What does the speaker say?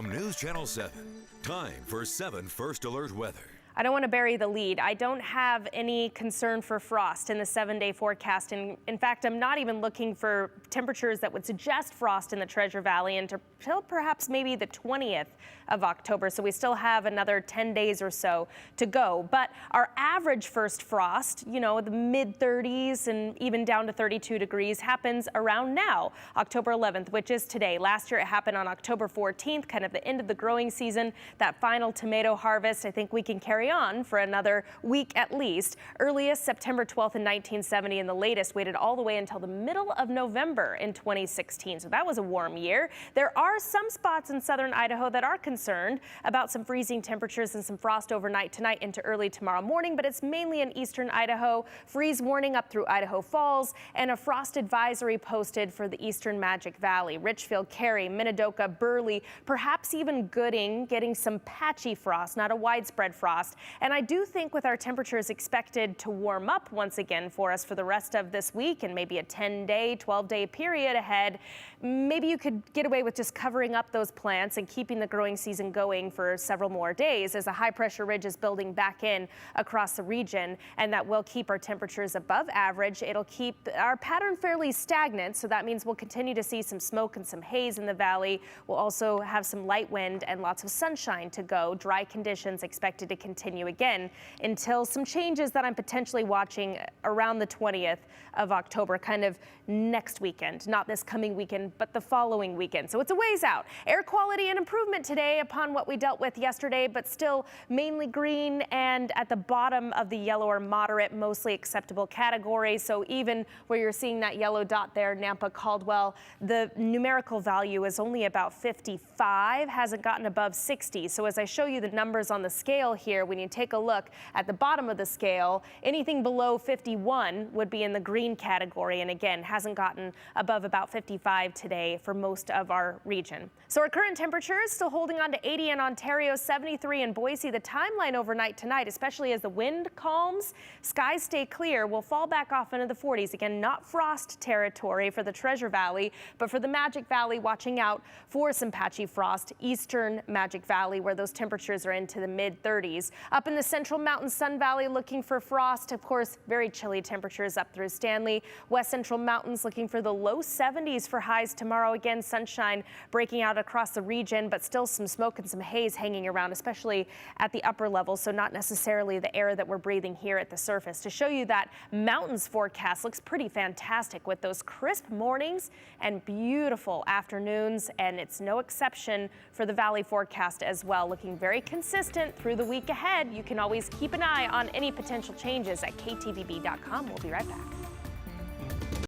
From News Channel 7, time for 7 First Alert weather. I don't want to bury the lead. I don't have any concern for frost in the 7-day forecast. And in fact, I'm not even looking for temperatures that would suggest frost in the Treasure Valley until perhaps maybe the 20th of October. So we still have another 10 days or so to go. But our average first frost, the mid 30s and even down to 32 degrees happens around now, October 11th, which is today. Last year it happened on October 14th, kind of the end of the growing season, that final tomato harvest. I think we can carry on for another week at least. Earliest September 12th in 1970, and the latest waited all the way until the middle of November in 2016. So that was a warm year. There are some spots in southern Idaho that are concerned about some freezing temperatures and some frost overnight tonight into early tomorrow morning, but it's mainly in eastern Idaho. Freeze warning up through Idaho Falls and a frost advisory posted for the eastern Magic Valley. Richfield, Cary, Minidoka, Burley, perhaps even Gooding getting some patchy frost, not a widespread frost. And I do think with our temperatures expected to warm up once again for us for the rest of this week and maybe a 10-day, 12-day period ahead, maybe you could get away with just covering up those plants and keeping the growing season going for several more days as a high-pressure ridge is building back in across the region, and that will keep our temperatures above average. It'll keep our pattern fairly stagnant, so that means we'll continue to see some smoke and some haze in the valley. We'll also have some light wind and lots of sunshine to go. Dry conditions expected to continue again until some changes that I'm potentially watching around the 20th of October, kind of next weekend, not this coming weekend, but the following weekend. So it's a ways out. Air quality and improvement today upon what we dealt with yesterday, but still mainly green and at the bottom of the yellow or moderate, mostly acceptable category. So even where you're seeing that yellow dot there, Nampa, Caldwell, the numerical value is only about 55, hasn't gotten above 60. So as I show you the numbers on the scale here, when you take a look at the bottom of the scale, anything below 51 would be in the green category, and again, hasn't gotten above about 55 today for most of our region. So our current temperature is still holding on to 80 in Ontario, 73 in Boise. The timeline overnight tonight, especially as the wind calms, skies stay clear, will fall back off into the 40s. Again, not frost territory for the Treasure Valley, but for the Magic Valley, watching out for some patchy frost. Eastern Magic Valley, where those temperatures are into the mid 30s. Up in the Central Mountain Sun Valley, looking for frost. Of course, very chilly temperatures up through Stanley. West Central Mountains looking for the low 70s for highs tomorrow. Again, sunshine breaking out across the region, but still some smoke and some haze hanging around, especially at the upper levels. So not necessarily the air that we're breathing here at the surface. To show you that mountains forecast looks pretty fantastic with those crisp mornings and beautiful afternoons. And it's no exception for the valley forecast as well. Looking very consistent through the week ahead. You can always keep an eye on any potential changes at ktvb.com. We'll be right back.